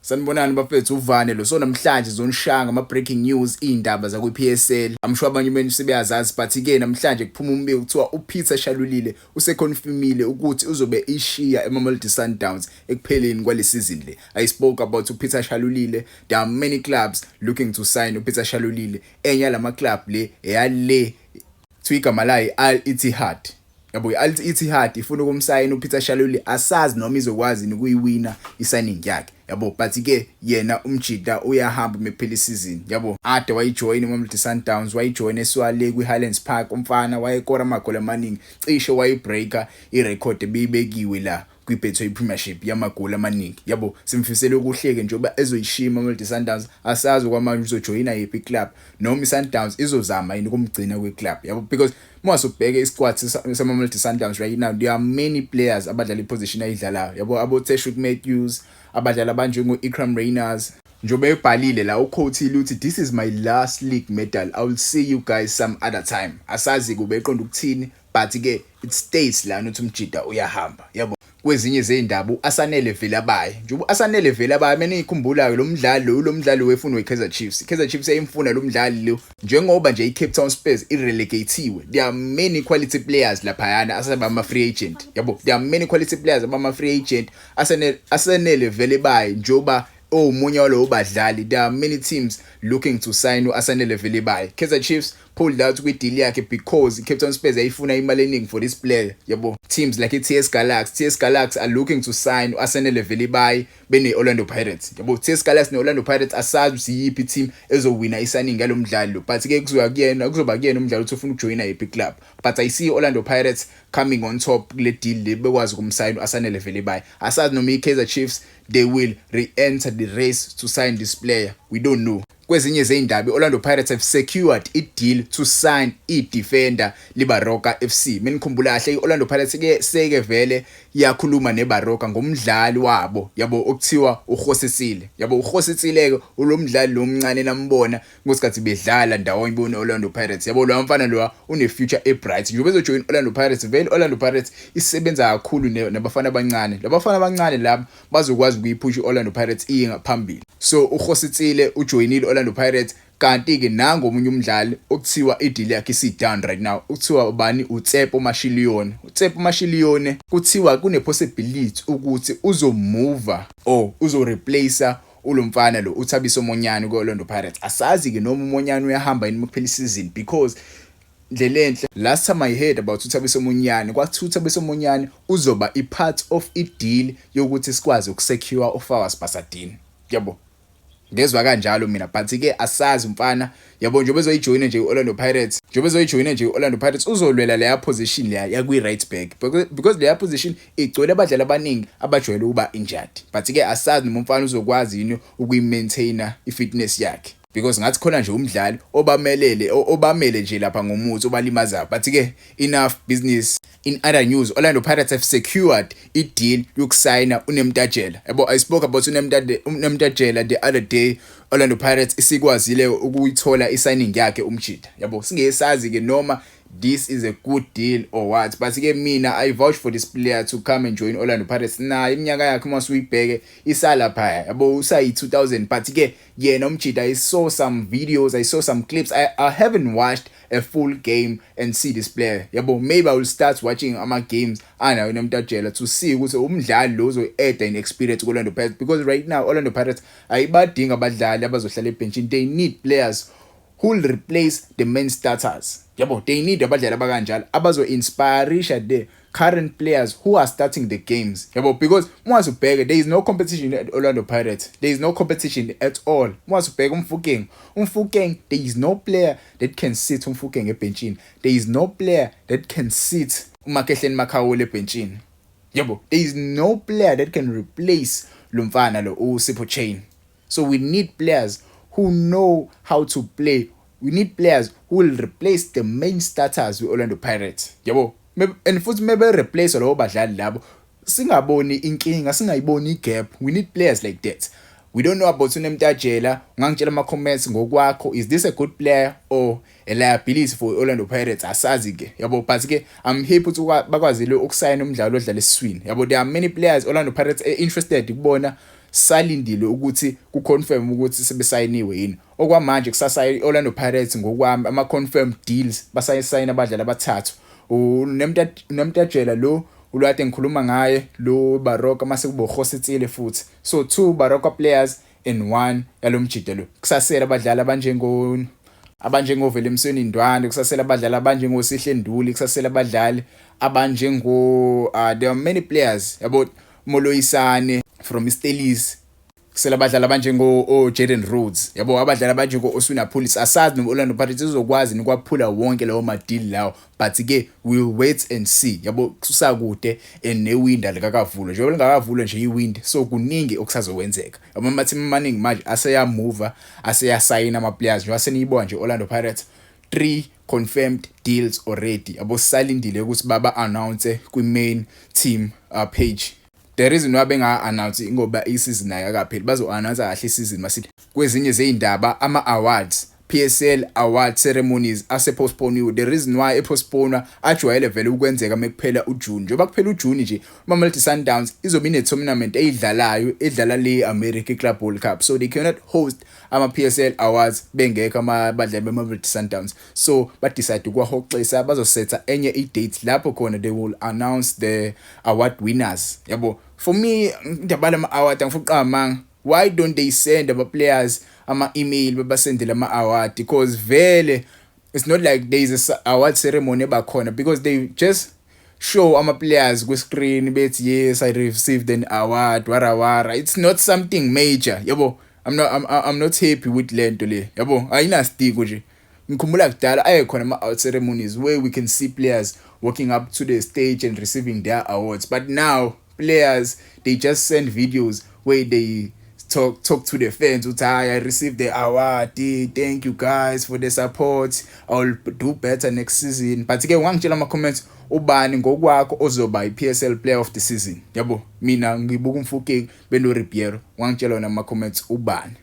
Sanibonani bafethu uvane lo so namhlanje zonishanga ama breaking news indaba za kwi-PSL. I'm sure abanye benu sebeyazazi but ke namhlanje kuphuma umbiko kuthiwa uPeter Shalulile useconfirmile ukuthi uzobe ishiya eMamelodi Sundowns ekupheleni kwale season le. I spoke about uPeter Shalulile. There are many clubs looking to sign uPeter Shalulile. Enye lama club le eyale twigama la Al Ittihad. Yabo i-Al Ittihad ifuna ukumsayina uPeter Shalulile asazi noma izokwazi ukuyiwina i-signing yakhe. Yabo but ke yena umjida uyahamba mephela isizini. Yabo ade wayijoin eMamelodi Sundowns, wayijoin eSwale kwiHighlands Park, umfana wayekora amagoli amaningi, cishe wayibreaker irecord ebibekiwe la kwibhetho yePremiership yamagoli amaningi. Yabo simfisela ukuhleke njengoba ezoyishima eMamelodi Sundowns, asazi kwamanje uzojoina yipi club noma iSundowns izozama yini ukumgcina kweclub. Yabo because mwasubheke isquad seMamelodi Sundowns right now, there are many players abadlala iposition ayidlalayo. Yabo abo Teshuk Matthews, abadlala abanjengo Ikram Reyners. Njobe ebhalile la uquote uthi this is my last league medal, I will see you guys some other time. Asazi kube eqonda ukuthini but ke it states la nothi umjida uyahamba. Yabo kwezinye zeindaba uAsanele Velabayi, njengoba uAsanele Velabayi mina ngikhumbulayo lo mdlalo wefuna weKaizer Chiefs. Kaizer Chiefs ayimfuna lo mdlali lo njengoba nje iCape Town Spurs irelegatiwe. There are many quality players lapha yana asebama free agent. Yabo there are many quality players abama free agent. Asanele Velabayi njoba omunye walo badlali. There are many teams looking to sign uAsanele Velabayi. Kaizer Chiefs pulled out kwi-deal yakhe because Cape Town Spurs ayifuna imali eningi for this player. Yabo teams like TS Galaxy are looking to sign uAsanele Velabayi bene Orlando Pirates. Yabo TS Galaxy ne Orlando Pirates asazi siyipi team ezowina isigning ngalo mdlalo but ke kuzoba kuyena umdlalo uthi ufuna ukujoina yipi club. But I see Orlando Pirates coming on top kule deal le bekwazi ukumsign uAsanele Velabayi. Asazi noma iKaizer Chiefs they will re-enter the race to sign this player, we don't know. Kwezinye zeindaba Orlando Pirates have secured a deal to sign i-defender liBaroka FC. Mina ngikhumbula kahle iOrlando Pirates ke seke vele yakhuluma neBaroka ngomdlali wabo yabo okuthiwa uGosetsile. Yabo uGosetsile ke ulomdlali lomncane nambona ngosikhathi bedlala ndawonye ibona Orlando Pirates. Yabo lo mfana lo une future ebright. Njengoba ezojoin Orlando Pirates, vele Orlando Pirates isebenza kakhulu nabafana abancane. Labafana abancane labo bazokwazi ukuyiphusha iOrlando Pirates ingaphambili. So uGosetsile ujoinile Orlando Pirates kanti ke nango omunye umdlali okuthiwa ideal yakhe isi done right now, ukuthiwa ubani uTsepo Mashiliyone. uTsepo Mashiliyone kuthiwa kune possibility ukuthi uzomove or uzoreplace ulomfana lo uThabiso Monyane kweOrlando Pirates. Asazi ke noma uMonyane uyahamba yini kuphela isizini because Lenhle last time I heard about uThabiso Monyane kwathi uThabiso Monyane uzoba i-part of i-deal yokuthi sikwazi ukusecure uFawaz Basadini. Yabo ngezwe kanjalo mina but ke asazi umfana. Yabo njengoba ezoyijoina nje iOrlando Pirates uzolwela leya position leya yakwi right back because leya position igcwele abadlali abaningi abajwayele ukuba injured but ke asazi noma umfana uzokwazi yini ukuyimaintaina ifitness yakhe because ngathi khona nje umdlali obamele nje lapha ngomuthi obalimaza. But ke enough business. In other news, Orlando Pirates have secured a deal yokusayina uNemtajela. Yabo I spoke about uNemtajela the other day. Orlando Pirates isikwazile ukuyithola isigning yakhe umjida. Yabo singesazi ke noma this is a good deal or what, but ke mina I vouch for this player to come and join Orlando Pirates. Na iminyaka yakhe masuyibheke isala phaya. Yabo usayi 2000 but ke yena umjida I saw some videos, I saw some clips. I haven't watched a full game and see this player. Yabo maybe I will start watching ama games ana uNemtajela to see ukuthi umdlali lo uzoadd in experience kuOrlando Pirates because right now Orlando Pirates ayibadinga abadlali abazohlala ebenchini. They need players who will replace the main starters. Yabo they need abadlali abakanjalo abazo inspire the current players who are starting the games. Yabo because once you beg there is no competition at Orlando Pirates. There is no competition at all. Once you beg Mfukeng there is no player that can sit Mfukeng ebenchini. There is no player that can sit uMakehleni Makhawule ebenchini. Yabo there is no player that can replace Lumfana lo uSipho Chain. So we need players who know how to play. We need players who will replace the main starters with Orlando Pirates. Yabo and futhi maybe replace labo badlali labo singaboni inkinga, singayiboni igap. We need players like that. We don't know about uNemtajela. Ungangitshela ama comments ngokwakho, is this a good player or a liability for Orlando Pirates? Asazi ke. Yabo but ke I'm happy ukuthi bakwazile ukusayina umdlalo odlala esiswini. Yabo there are many players Orlando Pirates are interested ukubona salindile ukuthi kuconfirm ukuthi sebesayiniwe yini. Okwamanje kusasa iOrlando Pirates ngokwami ama-confirmed deals basayisayina abadlali abathathu. Unemtatshela lo ulwade ngikhuluma ngaye lo Baroka mase kubo Khositsile futhi. So 2 Baroka players and 1 yalomjida lo. Kusasela abadlali abanjengoVelemsweni Ndwandwe, kusasela abadlali abanjengosihle Nduli, kusasela abadlali there are many players yabo Moloisane from Stelis, kusela abadlali abanjengo-Jaden Rhodes yabo, abadlali abanjengo-Oswina Police. Asazi no-Orlando Pirates uzokwazi ukwaphula wonke lawo madili lawo, but-ke we'll wait and see yabo, kusakude newinda likakavulwa njengoba lingakavulwa nje iwindi, so kuningi okusazokwenzeka. Ama-team amaningi manje aseyamuva, aseyasayina ama-players njengoba seniyibona nje Orlando Pirates 3 confirmed deals already yabo, salindile ukuthi baba-announce kwi-main team page. The reason why benga-announce ngoba i-season ayakapheli, bazo-announce kahle i-season masithi kwezinye zey'ndaba ama-awards PSL award ceremonies ase-postponiwe. The reason why e-postpona ajwayele vele ukwenzeka mekuphela uJune. Njengoba kuphela uJune nje Mamelodi Sundowns izobe ine-tournament edlala le-America Club World Cup, so they cannot host ama-PSL awards bengekho abadlali be-Mamelodi Sundowns. So badecide ukwahoxisa, bazosetha enye i-date lapho khona they will announce the award winners yabo. For me indaba lama-award angifuqa why don't they send aba-players ama-email babasendele ama-award, because vele it's not like there is a award ceremony ebakhona, because they just show ama-players kwi-screen bethi yes I received an award wara. It's not something major yabo. I'm not happy with lento le yabo, ayinasitiko nje. Ngikhumbula kudala ayekhona ama-award ceremonies where we can see players walking up to the stage and receiving their awards, but now players they just send videos where they talk to the fans uthi I received the award, thank you guys for the support, I'll do better next season. But-ke ungangitshela ama-comments ubani ngokwakho ozoba i-PSL player of the season yabo. Mina ngibuka umfukeki beno Ribeiro, ungangitshela wona ama-comments ubani.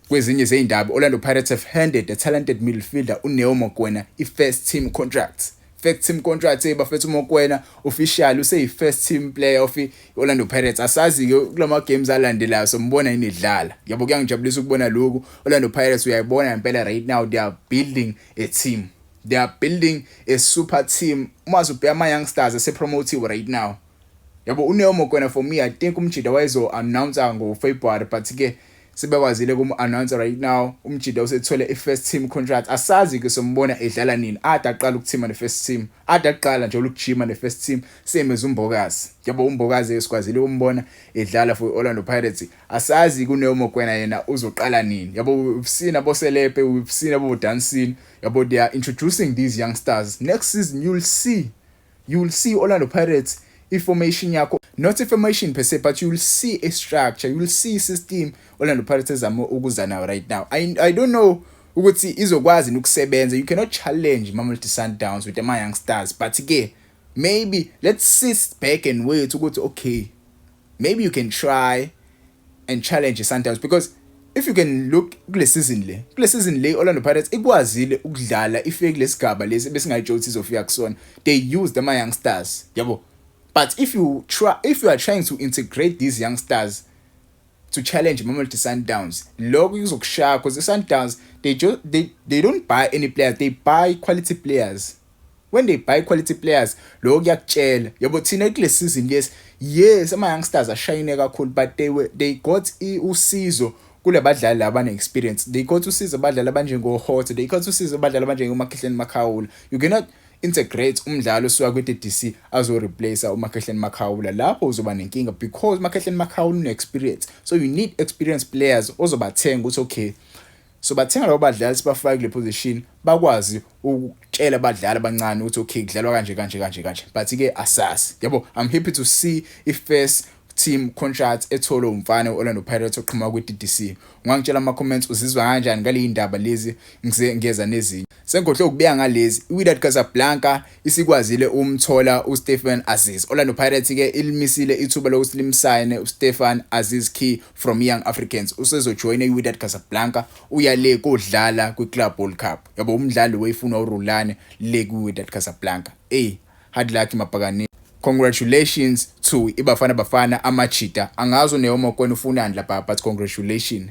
Kwezinye zey'ndaba Orlando Pirates have handed a talented midfielder uNeo Mokoena i-first team contract. First team contract bafethu Mokoena official useyi-first team player of Orlando Pirates. Asazi-ke kulama games alandelayo sombona yini idlala yabo. Kuyangijabulisa ukubona lokhu. Orlando Pirates uyayibona impela right now they are building a team, they are building a super team. Umazi ubheka ama-youngsters asepromotiwe right now yabo. uNeo Mokoena for me I think umjida wayezo-announce ngo-February, but-ke sebekwazile kum-announce right now. Umjida usethole i-first team contract. Asazi-ke sombona edlala nini, ade aqala ukuthima ne-first team, ade aqala nje ukujima ne-first team semeza uMbokazi yabo. uMbokazi sikwazile umbona edlala for Orlando Pirates. Asazi kuNeo Mokoena yena uzoqala nini yabo. We've seen aboSelepe, we've seen aboDancing yabo, they are introducing these youngsters. Next season you will see Orlando Pirates information yakho, not information per se, but you will see a structure, you will see a system Orlando Pirates ezama ukuza nayo right now. I don't know ukuthi izokwazi ukusebenza. You cannot challenge Mamelodi Sundowns with the youngsters, but-ke maybe let's sit back and wait ukuthi okay, maybe you can try and challenge the Sundowns, because if you can look kule season le Orlando Pirates ikwazile ukudlala ifake lesigaba lesi besingayitsho ukuthi izofika kusona. They use the youngsters yabo. But if you are trying to integrate these youngsters to challenge Mamelodi Sundowns, lokho kuzokushaya, because the Sundowns they don't buy any players, they buy quality players. When they buy quality players, lokho kuyakutshela yabo. Thina kule season yes ama-youngsters ashayine kakhulu, but they got usizo kule badlali abane-experience. They got usizo abadlali abanjengo-Hot, they got usizo abadlali abanjengoMakhehleni Makhawula. You cannot integrate umdlalo osuka kwi-DDC azo-replace uMakhehleni Makhawula. Lapho uzoba nenkinga, because uMakhehleni Makhawula une-experience, so you need experienced players ozobathenga ukuthi okay, so bathenga labo badlali sibafake kule position bakwazi ukutshela abadlali abancane ukuthi okay kudlalwa kanje. But-ke asasi yabo. I'm happy to see if-first team contract ethole umfana Orlando Pirates oqhuma kwi-DDC. Ungangitshela ama-comments uzizwa kanjani ngale indaba lezi ngeza nezinye. Sengohle ukubeka ngalezi iWydad Casablanca isikwazile umthola uStefan Aziz. Orlando Pirates-ke ilimisile ithuba lokuthi limsayine uStefan Aziz Key from Young Africans. Usezojoyina iWydad Casablanca uya le kodlala kwi-Club World Cup yabo. Umdlali wayefuna uRulane le kwiWydad Casablanca. Hard luck mabhakani. congratulations to iBafana Bafana amajita. Angazi uNeoma kwena ufunani lapha but congratulations.